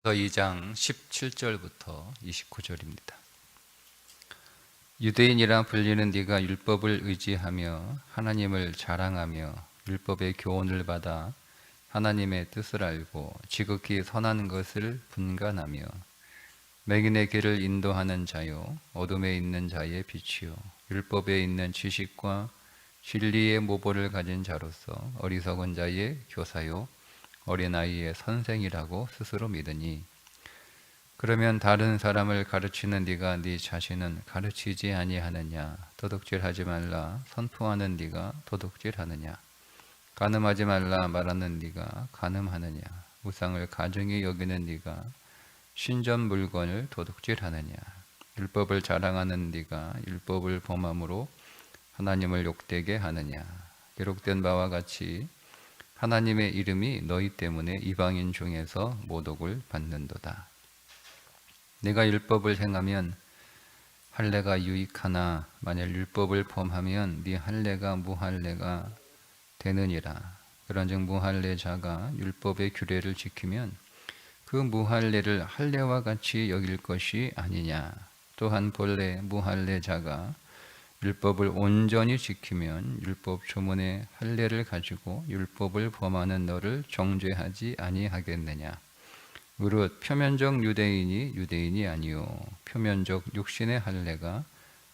2장 17절부터 29절입니다. 유대인이라 불리는 네가 율법을 의지하며 하나님을 자랑하며 율법의 교훈을 받아 하나님의 뜻을 알고 지극히 선한 것을 분간하며 맹인의 길을 인도하는 자요 어둠에 있는 자의 빛이요 율법에 있는 지식과 진리의 모보를 가진 자로서 어리석은 자의 교사요 어린아이의 선생이라고 스스로 믿으니 그러면 다른 사람을 가르치는 네가 네 자신은 가르치지 아니하느냐? 도둑질하지 말라 선포하는 네가 도둑질하느냐? 간음하지 말라 말하는 네가 간음하느냐? 우상을 가증히 여기는 네가 신전 물건을 도둑질하느냐? 율법을 자랑하는 네가 율법을 범함으로 하나님을 욕되게 하느냐? 기록된 바와 같이 하나님의 이름이 너희 때문에 이방인 중에서 모독을 받는도다. 내가 율법을 행하면 할례가 유익하나 만일 율법을 범하면 네 할례가 무할례가 되느니라. 그런즉 무할례자가 율법의 규례를 지키면 그 무할례를 할례와 같이 여길 것이 아니냐. 또한 본래 무할례자가 율법을 온전히 지키면 율법 조문의 할례를 가지고 율법을 범하는 너를 정죄하지 아니하겠느냐. 무릇 표면적 유대인이 유대인이 아니요 표면적 육신의 할례가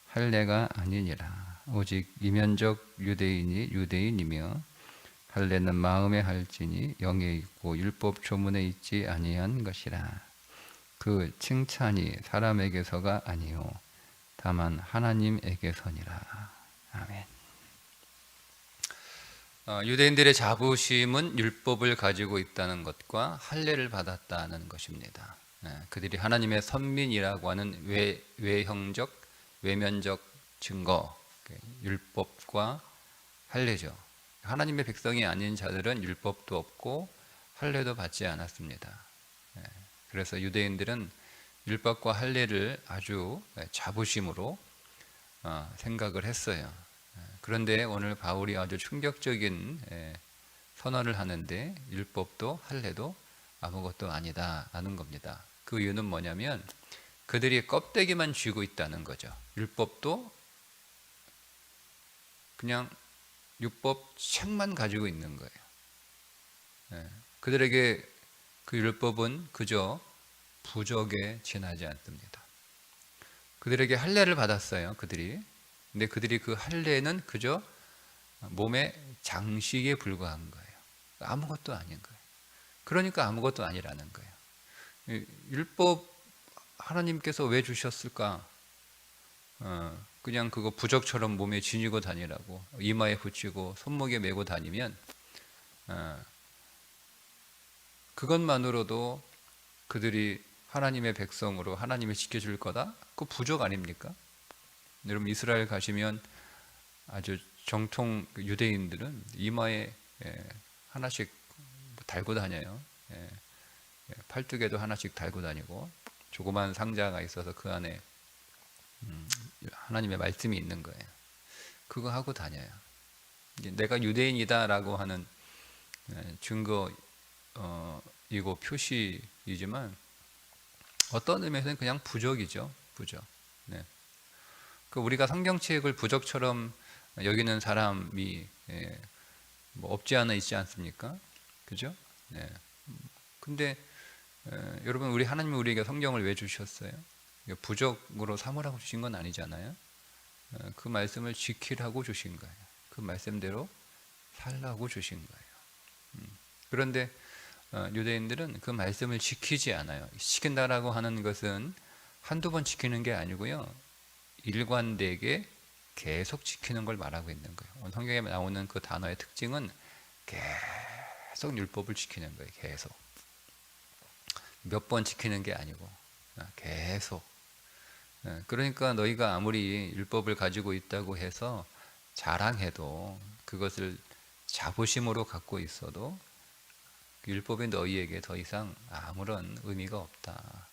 할례가 아니니라. 오직 이면적 유대인이 유대인이며 할례는 마음에 할지니 영에 있고 율법 조문에 있지 아니한 것이라. 그 칭찬이 사람에게서가 아니요 다만 하나님에게서니라. 아멘. 유대인들의 자부심은 율법을 가지고 있다는 것과 할례를 받았다는 것입니다. 그들이 하나님의 선민이라고 하는 외형적, 외면적 증거, 율법과 할례죠. 하나님의 백성이 아닌 자들은 율법도 없고 할례도 받지 않았습니다. 그래서 유대인들은 율법과 할례를 아주 자부심으로 생각을 했어요. 그런데 오늘 바울이 아주 충격적인 선언을 하는데 율법도 할례도 아무것도 아니다라는 겁니다. 그 이유는 뭐냐면 그들이 껍데기만 쥐고 있다는 거죠. 율법도 그냥 율법 책만 가지고 있는 거예요. 그들에게 그 율법은 그저 부적에 지나지 않습니다. 그들에게 할례를 받았어요. 근데 그들이 그 할례는 그저 몸의 장식에 불과한 거예요. 아무것도 아닌 거예요. 그러니까 아무것도 아니라는 거예요. 율법 하나님께서 왜 주셨을까? 그냥 그거 부적처럼 몸에 지니고 다니라고 이마에 붙이고 손목에 메고 다니면 그것만으로도 그들이 하나님의 백성으로 하나님이 지켜줄 거다? 그 부적 아닙니까? 여러분 이스라엘 가시면 아주 정통 유대인들은 이마에 하나씩 달고 다녀요. 팔뚝에도 하나씩 달고 다니고 조그만 상자가 있어서 그 안에 하나님의 말씀이 있는 거예요. 그거 하고 다녀요. 내가 유대인이다라고 하는 증거이고 표시이지만 어떤 의미에서는 그냥 부적이죠. 부적. 우리가 성경책을 부적처럼 여기는 사람이 뭐 없지 않아 있지 않습니까? 그죠? 근데 여러분 우리 하나님이 우리에게 성경을 왜 주셨어요? 부적으로 삼으라고 주신 건 아니잖아요. 그 말씀을 지키라고 주신 거예요. 그 말씀대로 살라고 주신 거예요. 그런데 유대인들은 그 말씀을 지키지 않아요. 지킨다라고 하는 것은 한두 번 지키는 게 아니고요. 일관되게 계속 지키는 걸 말하고 있는 거예요. 성경에 나오는 그 단어의 특징은 계속 율법을 지키는 거예요. 계속. 몇 번 지키는 게 아니고 계속. 그러니까 너희가 아무리 율법을 가지고 있다고 해서 자랑해도 그것을 자부심으로 갖고 있어도 율법이 너희에게 더 이상 아무런 의미가 없다.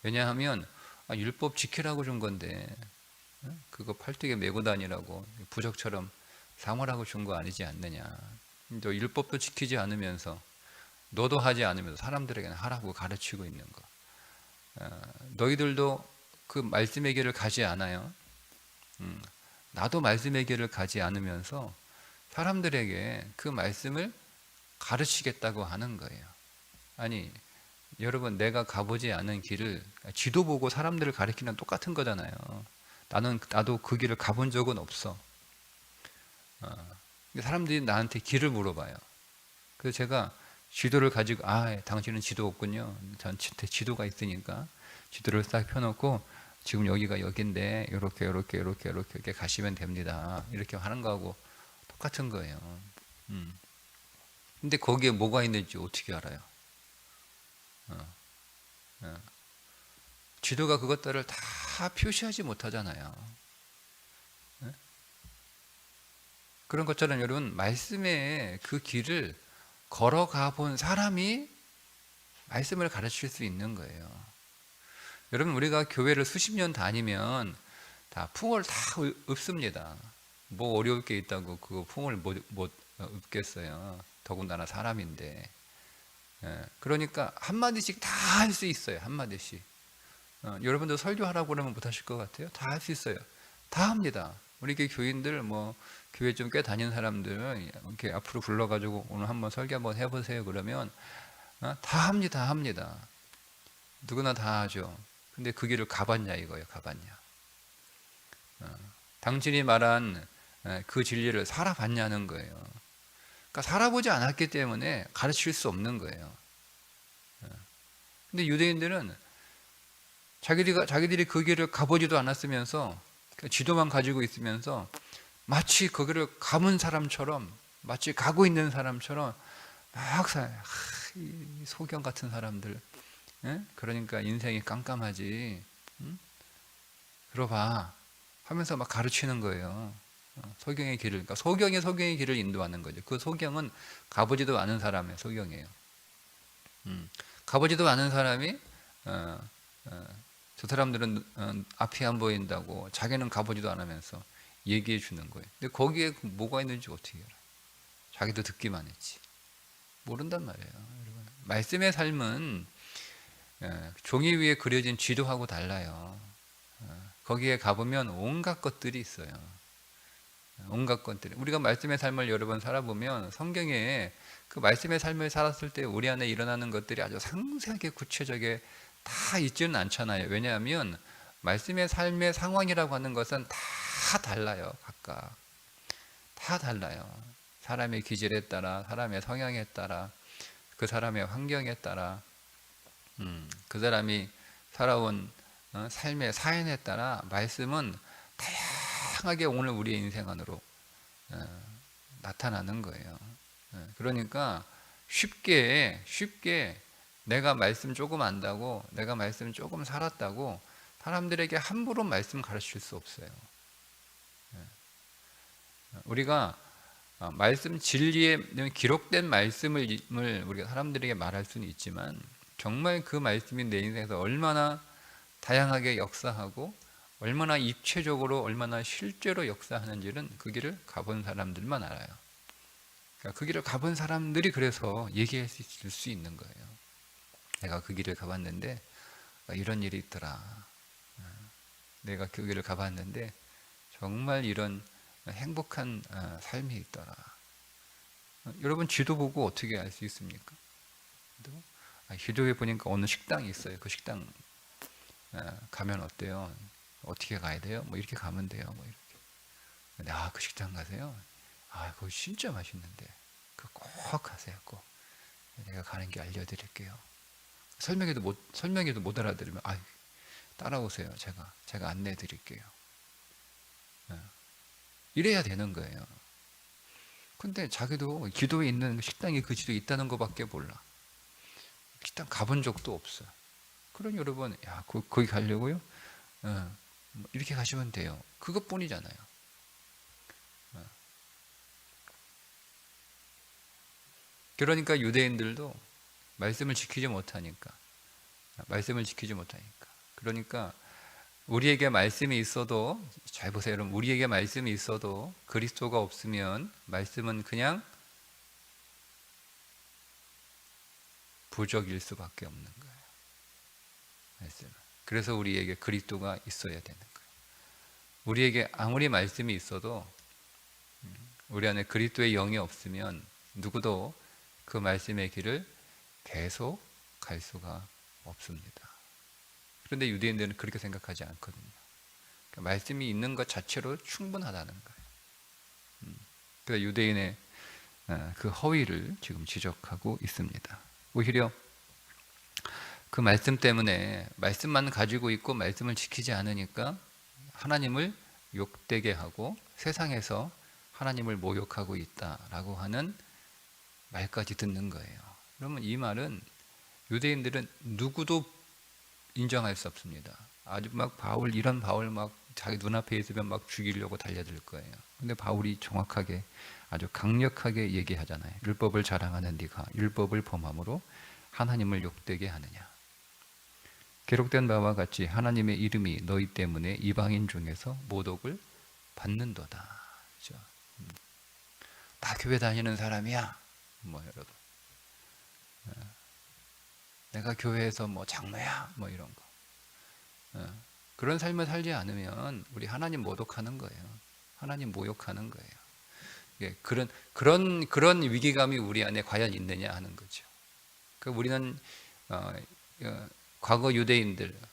왜냐하면 율법 지키라고 준 건데 그거 팔뚝에 메고 다니라고 부적처럼 삼으라고 준 거 아니지 않느냐. 또 율법도 지키지 않으면서 너도 하지 않으면서 사람들에게는 하라고 가르치고 있는 거. 너희들도 그 말씀의 길을 가지 않아요. 나도 말씀의 길을 가지 않으면서 사람들에게 그 말씀을 가르치겠다고 하는 거예요. 아니, 여러분, 내가 가보지 않은 길을 지도 보고 사람들을 가르치는 똑같은 거잖아요. 나도 그 길을 가본 적은 없어. 사람들이 나한테 길을 물어봐요. 그래서 제가 지도를 가지고, 당신은 지도 없군요. 저한테 지도가 있으니까 지도를 싹 펴놓고, 지금 여기가 여긴데 이렇게 가시면 됩니다. 이렇게 하는 거하고 똑같은 거예요. 근데 거기에 뭐가 있는지 어떻게 알아요? 지도가 그것들을 다 표시하지 못하잖아요. 그런 것처럼 여러분, 말씀의 그 길을 걸어가 본 사람이 말씀을 가르칠 수 있는 거예요. 여러분, 우리가 교회를 수십 년 다니면 다 풍을 다 읊습니다. 뭐 어려울 게 있다고 그 풍을 못 읊겠어요. 더군다나 사람인데. 그러니까 한마디씩 다 할 수 있어요. 한마디씩. 여러분도 설교하라고 그러면 못하실 것 같아요? 다 할 수 있어요. 다 합니다. 우리 교인들, 교회 좀 꽤 다니는 사람들 이렇게 앞으로 불러가지고 오늘 한번 설교 한번 해보세요. 그러면 다 합니다. 누구나 다 하죠. 근데 그 길을 가봤냐 이거예요. 가봤냐. 당신이 말한 그 진리를 살아봤냐는 거예요. 그러니까 살아보지 않았기 때문에 가르칠 수 없는 거예요. 근데 유대인들은 자기들이 그 길을 가보지도 않았으면서 지도만 가지고 있으면서 마치 그 길을 가본 사람처럼, 마치 가고 있는 사람처럼 막 소경 같은 사람들. 그러니까 인생이 깜깜하지. 들어봐 하면서 막 가르치는 거예요. 소경의 길을, 그러니까 소경의 길을 인도하는 거죠. 그 소경은 가보지도 않은 사람의 소경이에요. 가보지도 않은 사람이 저 사람들은 앞이 안 보인다고 자기는 가보지도 않으면서 얘기해 주는 거예요. 근데 거기에 뭐가 있는지 어떻게 알아? 자기도 듣기만 했지. 모른단 말이에요. 여러분. 말씀의 삶은 종이 위에 그려진 지도하고 달라요. 거기에 가보면 온갖 것들이 있어요. 온갖 것들이. 우리가 말씀의 삶을 여러 번 살아보면 성경에 그 말씀의 삶을 살았을 때 우리 안에 일어나는 것들이 아주 상세하게 구체적에 다 있지는 않잖아요. 왜냐하면 말씀의 삶의 상황이라고 하는 것은 다 달라요. 각각 다 달라요. 사람의 기질에 따라, 사람의 성향에 따라, 그 사람의 환경에 따라, 그 사람이 살아온 삶의 사연에 따라 말씀은 다양하게 오늘 우리의 인생 안으로 나타나는 거예요. 그러니까 쉽게 내가 말씀 조금 안다고, 내가 말씀 조금 살았다고 사람들에게 함부로 말씀 가르칠 수 없어요. 우리가 말씀 진리에 기록된 말씀을 우리가 사람들에게 말할 수는 있지만 정말 그 말씀이 내 인생에서 얼마나 다양하게 역사하고 얼마나 입체적으로 얼마나 실제로 역사하는지는 그 길을 가본 사람들만 알아요. 그러니까 그 길을 가본 사람들이 그래서 얘기할 수 있는 거예요. 내가 그 길을 가봤는데 이런 일이 있더라. 내가 그 길을 가봤는데 정말 이런 행복한 삶이 있더라. 여러분 지도 보고 어떻게 알 수 있습니까? 지도에 보니까 어느 식당이 있어요. 그 식당 가면 어때요? 어떻게 가야 돼요? 이렇게 가면 돼요. 이렇게. 그 식당 가세요? 거기 진짜 맛있는데 그거 꼭 가세요. 꼭. 내가 가는 길 알려드릴게요. 설명해도 못 알아들으면 따라오세요. 제가 안내해드릴게요. 이래야 되는 거예요. 근데 자기도 기도에 있는 식당이 그 지도에 있다는 것밖에 몰라. 식당 가본 적도 없어요. 그럼 여러분, 거기 가려고요? 이렇게 가시면 돼요. 그것뿐이잖아요. 그러니까 유대인들도 말씀을 지키지 못하니까. 그러니까 우리에게 말씀이 있어도, 잘 보세요 여러분, 우리에게 말씀이 있어도 그리스도가 없으면 말씀은 그냥 부적일 수밖에 없는 거예요. 말씀은. 그래서 우리에게 그리스도가 있어야 되는 거예요. 우리에게 아무리 말씀이 있어도 우리 안에 그리스도의 영이 없으면 누구도 그 말씀의 길을 계속 갈 수가 없습니다. 그런데 유대인들은 그렇게 생각하지 않거든요. 그러니까 말씀이 있는 것 자체로 충분하다는 거예요. 그래서 유대인의 그 허위를 지금 지적하고 있습니다. 오히려 그 말씀 때문에 말씀만 가지고 있고 말씀을 지키지 않으니까 하나님을 욕되게 하고 세상에서 하나님을 모욕하고 있다라고 하는 말까지 듣는 거예요. 그러면 이 말은 유대인들은 누구도 인정할 수 없습니다. 아주 막 바울, 이런 바울 막 자기 눈앞에 있으면 막 죽이려고 달려들 거예요. 근데 바울이 정확하게 아주 강력하게 얘기하잖아요. 율법을 자랑하는 네가 율법을 범함으로 하나님을 욕되게 하느냐. 기록된 바와 같이 하나님의 이름이 너희 때문에 이방인 중에서 모독을 받는도다. 그렇죠? 다 교회 다니는 사람이야. 뭐 여러분, 내가 교회에서 뭐 장로야. 뭐 이런 거. 그런 삶을 살지 않으면 우리 하나님 모독하는 거예요. 하나님 모욕하는 거예요. 예, 그런 위기감이 우리 안에 과연 있느냐 하는 거죠. 그 우리는 과거 유대인들과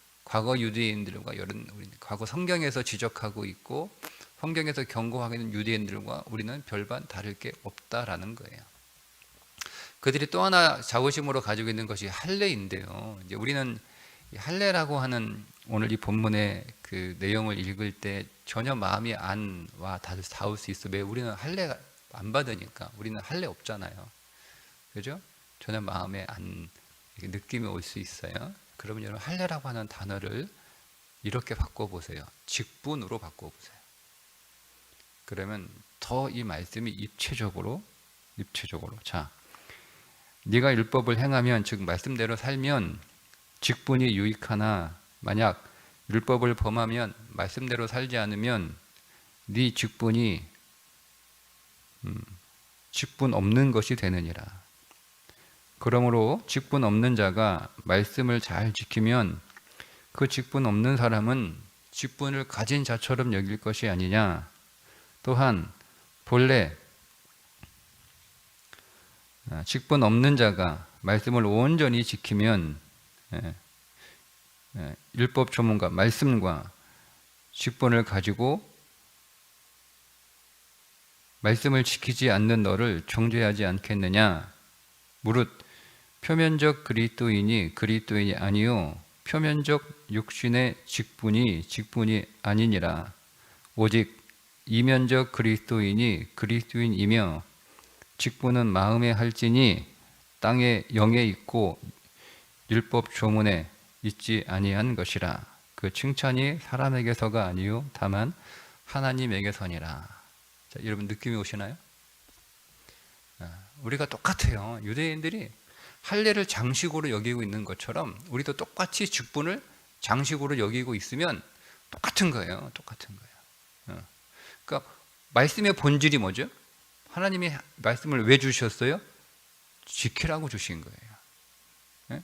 과거 성경에서 지적하고 있고 성경에서 경고하고 있는 유대인들과 우리는 별반 다를 게 없다라는 거예요. 그들이 또 하나 자부심으로 가지고 있는 것이 할례인데요. 이제 우리는 할례라고 하는 오늘 이 본문의 그 내용을 읽을 때 전혀 마음이 안 와 닿을 수 있어. 왜? 우리는 할례 안 받으니까. 우리는 할례 없잖아요. 그죠? 전혀 마음에 안 느낌이 올 수 있어요. 그러면 여러분 할례라고 하는 단어를 이렇게 바꿔보세요. 직분으로 바꿔보세요. 그러면 더 이 말씀이 입체적으로 자, 네가 율법을 행하면 즉 말씀대로 살면 직분이 유익하나 만약 율법을 범하면 말씀대로 살지 않으면 네 직분이 직분 없는 것이 되느니라. 그러므로 직분 없는 자가 말씀을 잘 지키면 그 직분 없는 사람은 직분을 가진 자처럼 여길 것이 아니냐. 또한 본래 직분 없는 자가 말씀을 온전히 지키면 율법 조문과 말씀과 직분을 가지고 말씀을 지키지 않는 너를 정죄하지 않겠느냐. 무릇 표면적 그리스도인이 그리스도인이 아니요 표면적 육신의 직분이 아니니라. 오직 이면적 그리스도인이 그리스도인이며 직분은 마음에 할지니 땅에 영에 있고 율법 조문에 있지 아니한 것이라. 그 칭찬이 사람에게서가 아니요 다만 하나님에게서니라. 자, 여러분 느낌이 오시나요? 우리가 똑같아요. 유대인들이 할례를 장식으로 여기고 있는 것처럼 우리도 똑같이 직분을 장식으로 여기고 있으면 똑같은 거예요. 그러니까 말씀의 본질이 뭐죠? 하나님이 말씀을 왜 주셨어요? 지키라고 주신 거예요.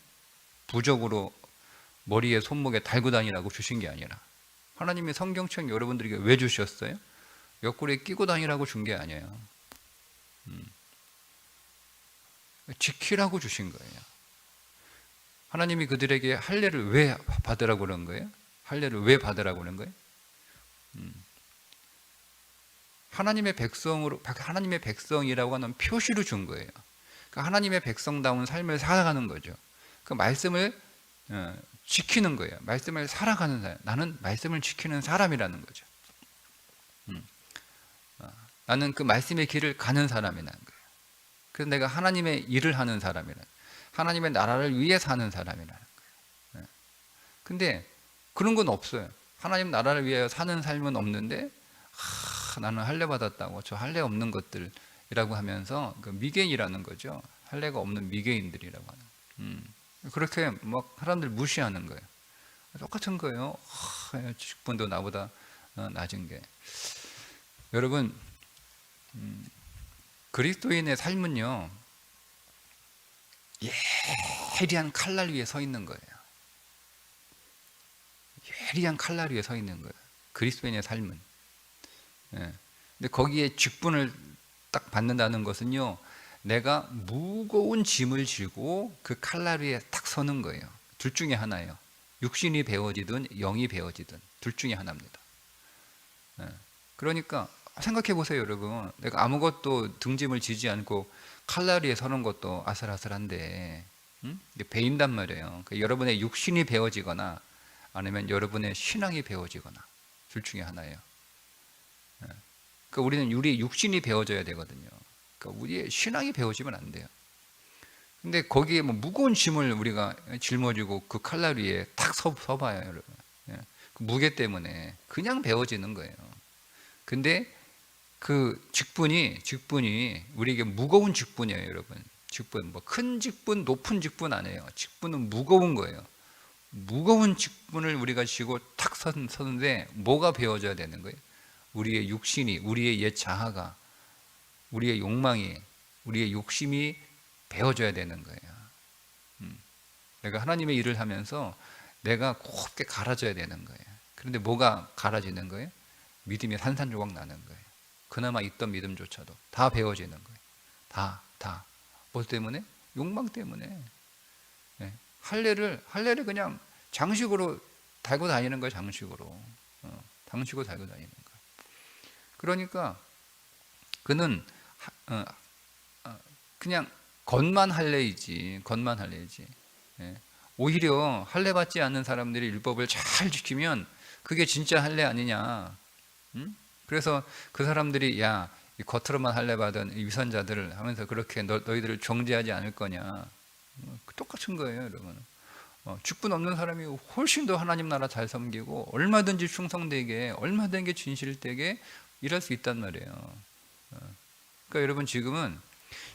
부적으로 머리에 손목에 달고 다니라고 주신 게 아니라 하나님이 성경책 여러분들에게 왜 주셨어요? 옆구리에 끼고 다니라고 준 게 아니에요. 지키라고 주신 거예요. 하나님이 그들에게 할례를 왜 받으라고 그런 거예요? 할례를 왜 받으라고 그런 거예요? 하나님의 백성이라고 하는 표시로 준 거예요. 그러니까 하나님의 백성다운 삶을 살아가는 거죠. 그 말씀을 지키는 거예요. 말씀을 살아가는 사람. 나는 말씀을 지키는 사람이라는 거죠. 나는 그 말씀의 길을 가는 사람이라는 거예요. 그래서 내가 하나님의 일을 하는 사람이라는, 하나님의 나라를 위해 사는 사람이라는 거예요. 근데 그런 건 없어요. 하나님 나라를 위해 사는 삶은 없는데 나는 할례 받았다고 저 할례 없는 것들이라고 하면서 그 미개인이라는 거죠. 할례가 없는 미개인들이라고 하는. 그렇게 막 사람들 무시하는 거예요. 똑같은 거예요. 직분도 나보다 낮은 게. 여러분, 그리스도인의 삶은요, 예리한 칼날 위에 서 있는 거예요. 예리한 칼날 위에 서 있는 거예요. 그리스도인의 삶은. 예. 근데 거기에 직분을 딱 받는다는 것은요, 내가 무거운 짐을 지고 그 칼날 위에 딱 서는 거예요. 둘 중에 하나예요. 육신이 배워지든 영이 배워지든 둘 중에 하나입니다. 예. 그러니까 생각해 보세요, 여러분. 내가 아무것도 등짐을 지지 않고 칼날 위에 서는 것도 아슬아슬한데, 이게 배인단 말이에요. 그러니까 여러분의 육신이 배워지거나 아니면 여러분의 신앙이 배워지거나 둘 중에 하나예요. 예. 그러니까 우리는 우리 육신이 배워져야 되거든요. 그러니까 우리의 신앙이 배워지면 안 돼요. 근데 거기에 뭐 무거운 짐을 우리가 짊어지고 그 칼날 위에 탁 서봐요, 여러분. 예. 그 무게 때문에 그냥 배워지는 거예요. 근데 그 직분이 우리에게 무거운 직분이에요, 여러분. 직분, 뭐 큰 직분, 높은 직분 아니에요. 직분은 무거운 거예요. 무거운 직분을 우리가 지고 탁 서는데 뭐가 배워져야 되는 거예요? 우리의 육신이, 우리의 옛 자아가, 우리의 욕망이, 우리의 욕심이 배워져야 되는 거예요. 내가 하나님의 일을 하면서 내가 곱게 갈아져야 되는 거예요. 그런데 뭐가 갈아지는 거예요? 믿음이 산산조각 나는 거예요. 그나마 있던 믿음조차도 다 배워지는 거예요. 다. 뭐 때문에? 욕망 때문에. 네. 할례를 그냥 장식으로 달고 다니는 거예요. 장식으로 달고 다니는 거예요. 그러니까 그는 그냥 겉만 할례이지. 예. 오히려 할례 받지 않는 사람들이 율법을 잘 지키면 그게 진짜 할례 아니냐. 그래서 그 사람들이 야, 겉으로만 할례 받은 위선자들을 하면서 그렇게 너희들을 정죄하지 않을 거냐. 똑같은 거예요, 여러분. 직분 없는 사람이 훨씬 더 하나님 나라 잘 섬기고 얼마든지 충성되게, 얼마든지 진실되게 일할 수 있단 말이에요. 그러니까 여러분 지금은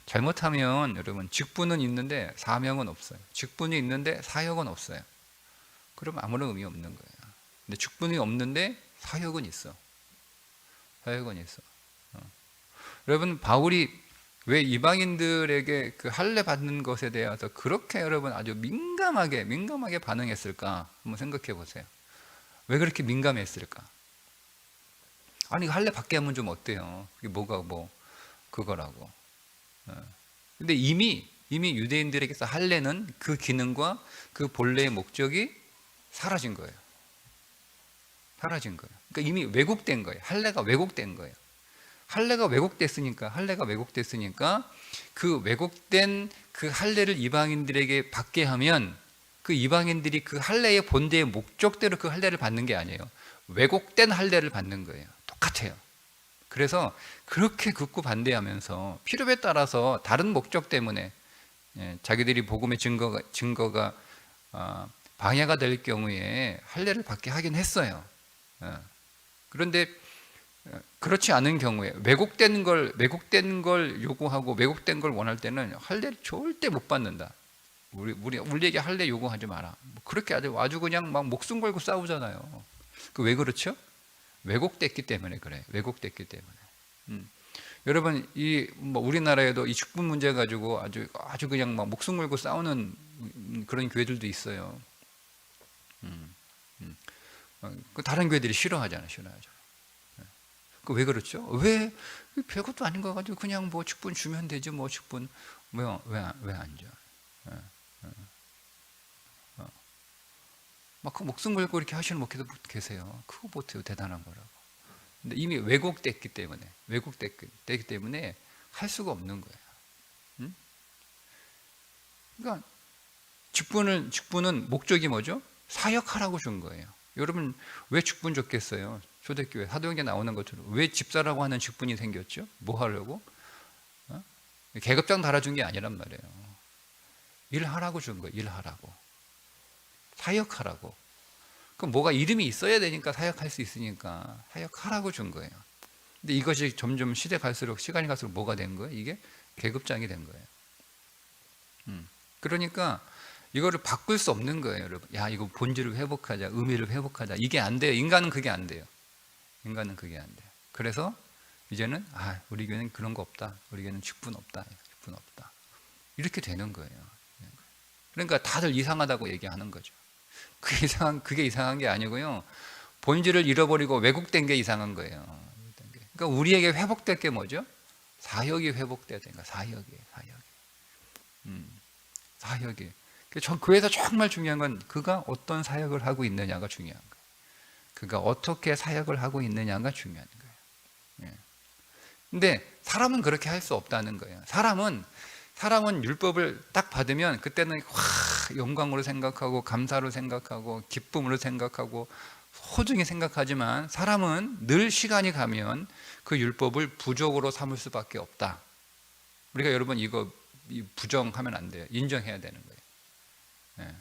잘못하면 여러분 직분은 있는데 사명은 없어요. 직분이 있는데 사역은 없어요. 그러면 아무런 의미 없는 거예요. 근데 직분이 없는데 사역은 있어. 여러분 바울이 왜 이방인들에게 그 할례 받는 것에 대해서 그렇게 여러분 아주 민감하게 반응했을까? 한번 생각해 보세요. 왜 그렇게 민감했을까? 아니 할례 받게 하면 좀 어때요? 그게 뭐가 뭐 그거라고. 근데 이미 유대인들에게서 할례는 그 기능과 그 본래의 목적이 사라진 거예요. 그러니까 이미 왜곡된 거예요. 할례가 왜곡된 거예요. 할례가 왜곡됐으니까 그 왜곡된 그 할례를 이방인들에게 받게 하면 그 이방인들이 그 할례의 본대의 목적대로 그 할례를 받는 게 아니에요. 왜곡된 할례를 받는 거예요. 똑같아요. 그래서 그렇게 극구 반대하면서 필요에 따라서 다른 목적 때문에 자기들이 복음의 증거가 방해가 될 경우에 할례를 받게 하긴 했어요. 그런데 그렇지 않은 경우에 왜곡된 걸 요구하고 왜곡된 걸 원할 때는 할례를 절대 못 받는다. 우리에게 할례 요구하지 마라. 그렇게 아주 그냥 막 목숨 걸고 싸우잖아요. 그 왜 그렇죠? 왜곡됐기 때문에 그래. 여러분 뭐 우리나라에도 이 직분 문제 가지고 아주 그냥 막 목숨 걸고 싸우는 그런 교회들도 있어요. 다른 교회들이 싫어하잖아요. 그 왜 그렇죠? 왜 별것도 아닌 거 가지고 그냥 뭐 직분 주면 되지 뭐 직분 왜안 줘? 막 그 목숨 걸고 이렇게 하시는 목회도 계세요. 그거 못해요. 대단한 거라고. 근데 이미 왜곡됐기 때문에 할 수가 없는 거예요. 그러니까 직분은 목적이 뭐죠? 사역하라고 준 거예요. 여러분 왜 직분 줬겠어요? 초대교회 사도행전에 나오는 것처럼 왜 집사라고 하는 직분이 생겼죠? 뭐 하려고? 계급장 달아준 게 아니란 말이에요. 일하라고 준 거예요. 사역하라고. 그럼 뭐가 이름이 있어야 되니까 사역할 수 있으니까 사역하라고 준 거예요. 근데 이것이 점점 시간이 갈수록 뭐가 된 거예요? 이게 계급장이 된 거예요. 그러니까 이거를 바꿀 수 없는 거예요, 여러분. 야, 이거 본질을 회복하자, 의미를 회복하자. 이게 안 돼요. 인간은 그게 안 돼요. 그래서 이제는 우리 교회는 그런 거 없다. 우리 교회는 직분 없다. 이렇게 되는 거예요. 그러니까 다들 이상하다고 얘기하는 거죠. 그게 이상한 게 아니고요. 본질을 잃어버리고 왜곡된 게 이상한 거예요. 그러니까 우리에게 회복될 게 뭐죠? 사역이 회복돼야 되니까 사역이. 사역이. 그래서 정말 중요한 건 그가 어떤 사역을 하고 있느냐가 중요한 거예요. 그가 어떻게 사역을 하고 있느냐가 중요한 거예요. 근데 사람은 그렇게 할 수 없다는 거예요. 사람은 율법을 딱 받으면 그때는 영광으로 생각하고 감사로 생각하고 기쁨으로 생각하고 소중히 생각하지만 사람은 늘 시간이 가면 그 율법을 부족으로 삼을 수밖에 없다. 우리가 여러분 이거 부정하면 안 돼요. 인정해야 되는 거예요.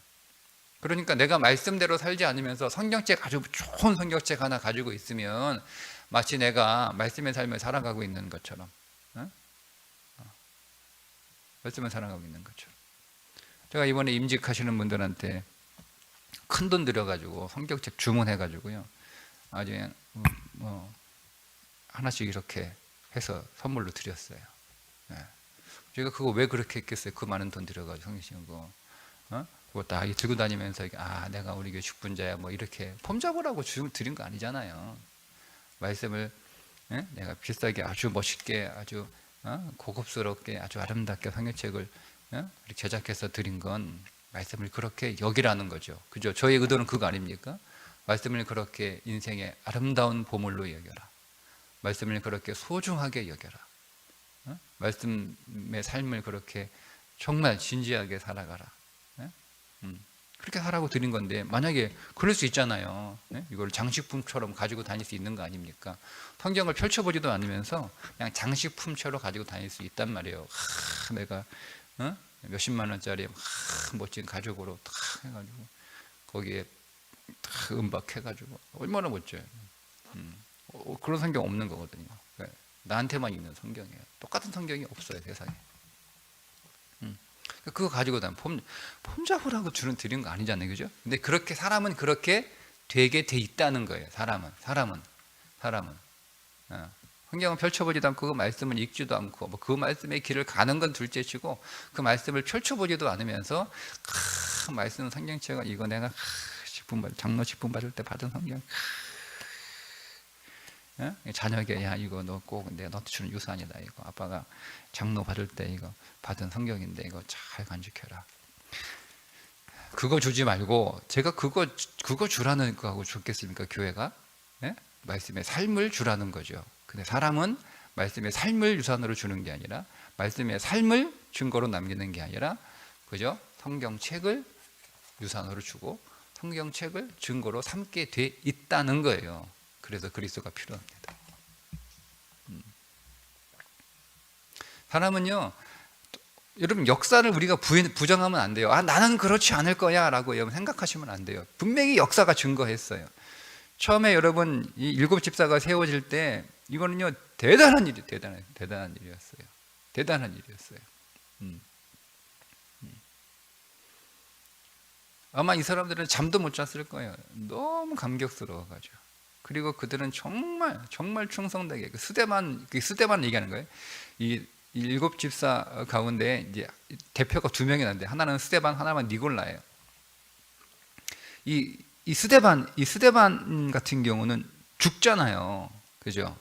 그러니까 내가 말씀대로 살지 않으면서 성경책 아주 좋은 성경책 하나 가지고 있으면 마치 내가 말씀의 삶을 살아가고 있는 것처럼, 말씀을 살아가고 있는 것처럼. 제가 이번에 임직하시는 분들한테 큰 돈 들여가지고 성경책 주문해가지고요, 아주 그냥 하나씩 이렇게 해서 선물로 드렸어요. 제가 그거 왜 그렇게 했겠어요? 그 많은 돈 들여가지고 성경책 거, 그거 다 들고 다니면서 내가 우리 교회 직분자야 뭐 이렇게 폼 잡으라고 드린 거 아니잖아요. 말씀을 내가 비싸게 아주 멋있게 아주 고급스럽게 아주 아름답게 성경책을 이렇게 제작해서 드린 건 말씀을 그렇게 여기라는 거죠. 그죠? 저의 의도는 그거 아닙니까? 말씀을 그렇게 인생의 아름다운 보물로 여겨라. 말씀을 그렇게 소중하게 여겨라. 말씀의 삶을 그렇게 정말 진지하게 살아가라. 그렇게 하라고 드린 건데, 만약에 그럴 수 있잖아요. 이걸 장식품처럼 가지고 다닐 수 있는 거 아닙니까? 성경을 펼쳐보지도 않으면서 그냥 장식품처럼 가지고 다닐 수 있단 말이에요. 내가 몇십만 원짜리 멋진 가죽으로 탁 해가지고 거기에 탁 은박해가지고 얼마나 멋져요. 그런 성경 없는 거거든요. 나한테만 있는 성경이에요. 똑같은 성경이 없어요, 세상에. 그거 가지고 다니면 폼 잡으라고 드린 거 아니잖아요, 그죠? 근데 그렇게 사람은 그렇게 되게 돼 있다는 거예요. 사람은 성경을 펼쳐보지도 않고 그 말씀을 읽지도 않고 그 말씀의 길을 가는 건 둘째치고 그 말씀을 펼쳐보지도 않으면서 말씀 성경책은 이거 내가 장로 직분 받을 때 받은 성경, 자녀에게 야 이거 너 꼭 내가 너한테 주는 유산이다, 이거 아빠가 장로 받을 때 이거 받은 성경인데 이거 잘 간직해라. 그거 주지 말고 제가 그거 주라는 거하고 좋겠습니까? 교회가 말씀의 삶을 주라는 거죠. 근데 사람은 말씀의 삶을 유산으로 주는 게 아니라 말씀의 삶을 증거로 남기는 게 아니라, 그죠? 성경책을 유산으로 주고 성경책을 증거로 삼게 돼 있다는 거예요. 그래서 그리스도가 필요합니다. 사람은요, 여러분 역사를 우리가 부정하면 안 돼요. 나는 그렇지 않을 거야 라고 여러분 생각하시면 안 돼요. 분명히 역사가 증거했어요. 처음에 여러분 이 일곱 집사가 세워질 때 이거는요 대단한 일이었어요. 대단한 일이었어요. 아마 이 사람들은 잠도 못 잤을 거예요. 너무 감격스러워가지고. 그리고 그들은 정말 충성되게 스데반 얘기하는 거예요. 이 일곱 집사 가운데 이제 대표가 두 명이 나는데 하나는 스데반, 하나는 니골라예요. 이 스데반 같은 경우는 죽잖아요, 그죠?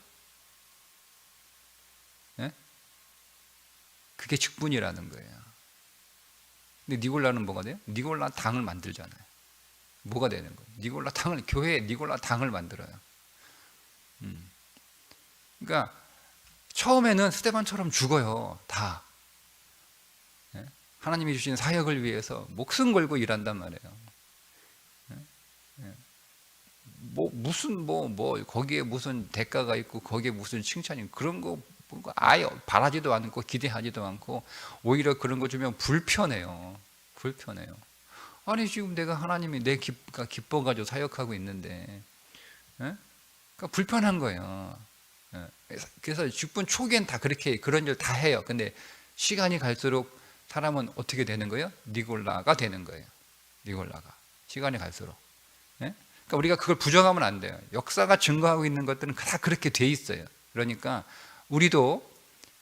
그게 직분이라는 거예요. 근데 니골라는 뭐가 돼요? 니골라 당을 만들잖아요. 뭐가 되는 거예요? 교회에 니골라 당을 만들어요. 그러니까 처음에는 스데반처럼 죽어요, 다. 하나님이 주신 사역을 위해서 목숨 걸고 일한단 말이에요. 거기에 무슨 대가가 있고 거기에 무슨 칭찬이, 그런 거 아예 바라지도 않고 기대하지도 않고 오히려 그런 거 주면 불편해요. 아니 지금 내가 하나님이 내가 기뻐가지고 사역하고 있는데, 그러니까 불편한 거예요. 그래서 직분 초기엔 다 그런 일 다 해요. 근데 시간이 갈수록 사람은 어떻게 되는 거예요? 니골라가 되는 거예요. 니골라가 시간이 갈수록. 그러니까 우리가 그걸 부정하면 안 돼요. 역사가 증거하고 있는 것들은 다 그렇게 돼 있어요. 그러니까 우리도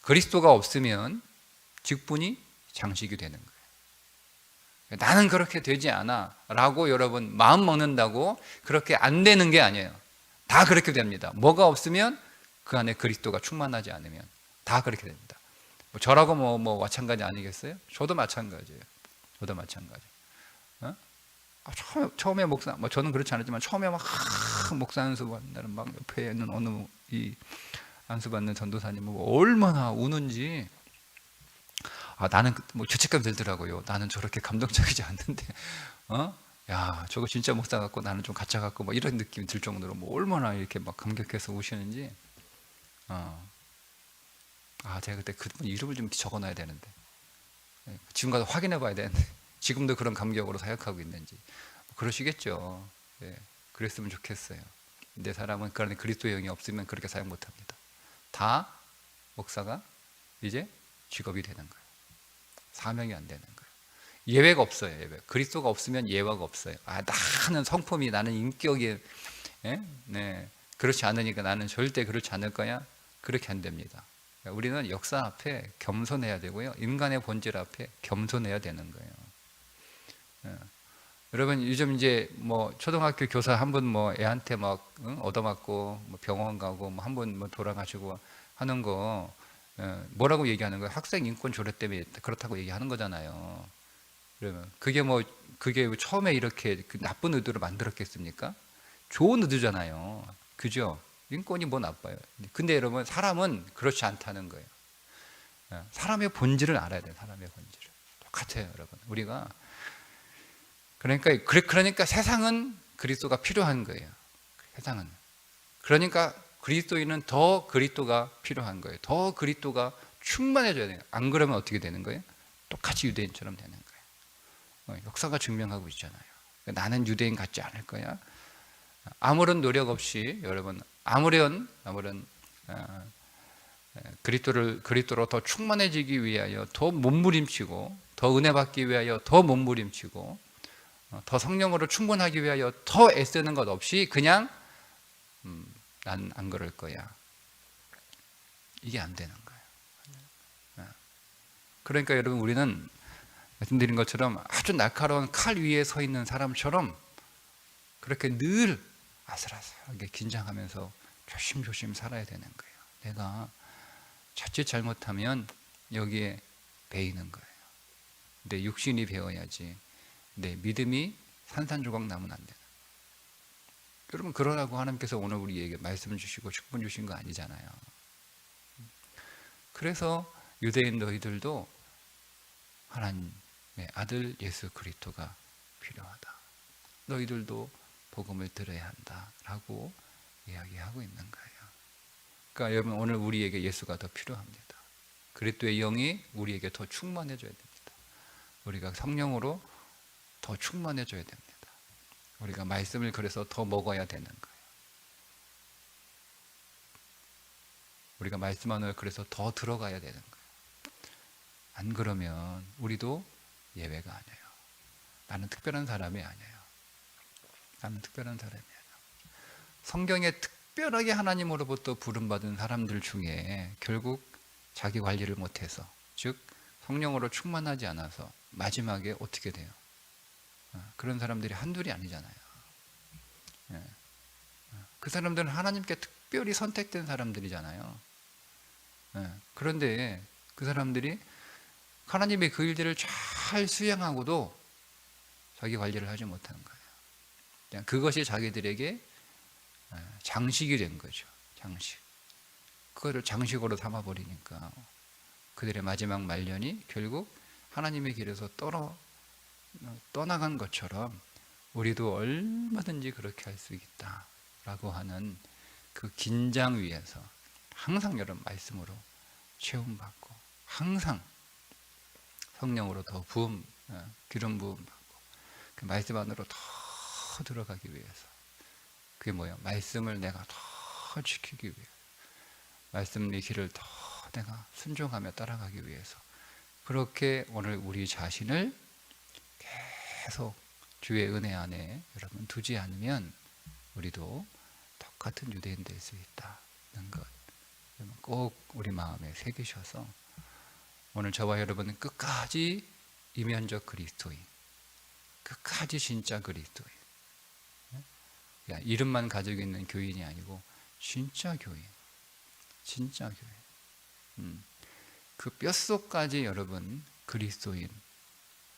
그리스도가 없으면 직분이 장식이 되는 거예요. 나는 그렇게 되지 않아 라고 여러분 마음 먹는다고 그렇게 안 되는 게 아니에요. 다 그렇게 됩니다. 뭐가 없으면 그 안에 그리스도가 충만하지 않으면 다 그렇게 됩니다. 저라고 뭐 마찬가지 아니겠어요? 저도 마찬가지예요. 저도 마찬가지. 어? 처음에 목사, 저는 그렇지 않았지만 처음에 막 목사 안수 받는 막 옆에 있는 어느 이 안수 받는 전도사님 얼마나 우는지. 나는 죄책감 들더라고요. 나는 저렇게 감동적이지 않는데, 야, 저거 진짜 목사 같고 나는 좀 가짜 같고 이런 느낌이 들 정도로 얼마나 이렇게 막 감격해서 우시는지. 제가 그때 그분 이름을 좀 적어놔야 되는데, 지금 가서 확인해 봐야 되는데, 지금도 그런 감격으로 사역하고 있는지. 그러시겠죠. 예, 그랬으면 좋겠어요. 근데 사람은 그런 그리스도의 영이 없으면 그렇게 사역 못 합니다. 다 목사가 이제 직업이 되는 거예요. 사명이 안 되는 거예요. 예외가 없어요. 예외. 그리스도가 없으면 예외가 없어요. 나는 성품이, 나는 인격이, 네, 그렇지 않으니까 나는 절대 그렇지 않을 거야. 그렇게 안 됩니다. 우리는 역사 앞에 겸손해야 되고요. 인간의 본질 앞에 겸손해야 되는 거예요. 여러분 요즘 이제 초등학교 교사 한 분 애한테 막 얻어맞고 병원 가고 한 분 돌아가시고 하는 거 뭐라고 얘기하는 거예요? 학생 인권 조례 때문에 그렇다고 얘기하는 거잖아요. 그러면 그게 처음에 이렇게 나쁜 의도로 만들었겠습니까? 좋은 의도잖아요. 그죠? 인권이 나빠요. 근데 여러분 사람은 그렇지 않다는 거예요. 사람의 본질을 알아야 돼요. 사람의 본질을. 똑같아요, 여러분. 우리가 그러니까 세상은 그리스도가 필요한 거예요. 세상은. 그러니까 그리스도인은 더 그리스도가 필요한 거예요. 더 그리스도가 충만해져야 돼요. 안 그러면 어떻게 되는 거예요? 똑같이 유대인처럼 되는 거예요. 역사가 증명하고 있잖아요. 나는 유대인 같지 않을 거야. 아무런 노력 없이 여러분 아무런 그리스도로 더 충만해지기 위하여 더 몸부림치고 더 은혜 받기 위하여 더 몸부림치고 더 성령으로 충분하기 위하여 더 애쓰는 것 없이 그냥 난 안 그럴 거야. 이게 안 되는 거예요. 그러니까 여러분 우리는 말씀드린 것처럼 아주 날카로운 칼 위에 서 있는 사람처럼 그렇게 늘 아슬아슬하게 긴장하면서 조심조심 살아야 되는 거예요. 내가 자칫 잘못하면 여기에 베이는 거예요. 내 육신이 배워야지 내 믿음이 산산조각 나면 안 되는. 여러분 그러라고 하나님께서 오늘 우리에게 말씀 주시고 축복 주신 거 아니잖아요. 그래서 유대인 너희들도 하나님의 아들 예수 그리스도가 필요하다. 너희들도 복음을 들어야 한다라고 이야기하고 있는 거예요. 그러니까 여러분 오늘 우리에게 예수가 더 필요합니다. 그리스도의 영이 우리에게 더 충만해져야 됩니다. 우리가 성령으로 더 충만해져야 됩니다. 우리가 말씀을 그래서 더 먹어야 되는 거예요. 우리가 말씀 안으로 그래서 더 들어가야 되는 거예요. 안 그러면 우리도 예외가 아니에요. 나는 특별한 사람이 아니에요. 나는 특별한 사람이 아니에요. 성경에 특별하게 하나님으로부터 부름받은 사람들 중에 결국 자기 관리를 못해서, 즉 성령으로 충만하지 않아서 마지막에 어떻게 돼요? 그런 사람들이 한둘이 아니잖아요. 그 사람들은 하나님께 특별히 선택된 사람들이잖아요. 그런데 그 사람들이 하나님의 그 일들을 잘 수행하고도 자기 관리를 하지 못하는 거예요. 그냥 그것이 자기들에게 장식이 된 거죠. 장식. 그거를 장식으로 삼아버리니까 그들의 마지막 말년이 결국 하나님의 길에서 떠나간 것처럼 우리도 얼마든지 그렇게 할 수 있다라고 하는 그 긴장 위에서 항상 여러분 말씀으로 체험받고 항상 성령으로 더 기름 부음 받고 그 말씀 안으로 더 들어가기 위해서. 그게 뭐예요? 말씀을 내가 더 지키기 위해, 말씀의 길을 더 내가 순종하며 따라가기 위해서 그렇게 오늘 우리 자신을 계속 주의 은혜 안에 여러분 두지 않으면 우리도 똑같은 유대인 될 수 있다는 것 꼭 우리 마음에 새기셔서 오늘 저와 여러분은 끝까지 이면적 그리스도인, 끝까지 진짜 그리스도인. 야, 이름만 가지고 있는 교인이 아니고 진짜 교인, 진짜 교인. 그 뼛속까지 여러분 그리스도인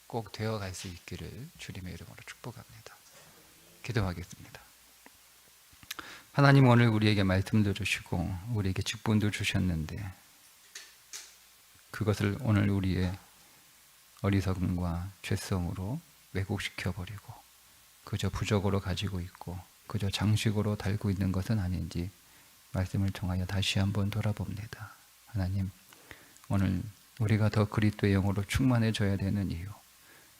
꼭 되어갈 수 있기를 주님의 이름으로 축복합니다. 기도하겠습니다. 하나님, 오늘 우리에게 말씀도 주시고 우리에게 직분도 주셨는데 그것을 오늘 우리의 어리석음과 죄성으로 왜곡시켜버리고 그저 부적으로 가지고 있고 그저 장식으로 달고 있는 것은 아닌지 말씀을 통하여 다시 한번 돌아봅니다. 하나님, 오늘 우리가 더 그리스도의 영으로 충만해져야 되는 이유,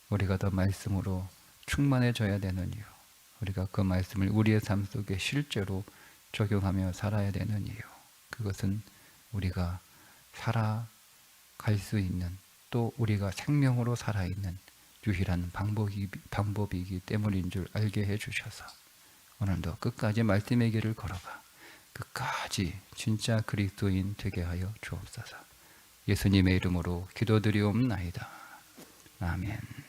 우리가 더 말씀으로 충만해져야 되는 이유, 우리가 그 말씀을 우리의 삶 속에 실제로 적용하며 살아야 되는 이유, 그것은 우리가 살아갈 수 있는, 또 우리가 생명으로 살아있는 유일한 방법이기 때문인 줄 알게 해주셔서 오늘도 끝까지 말씀의 길을 걸어가 끝까지 진짜 그리스도인 되게 하여 주옵소서. 예수님의 이름으로 기도드리옵나이다. 아멘.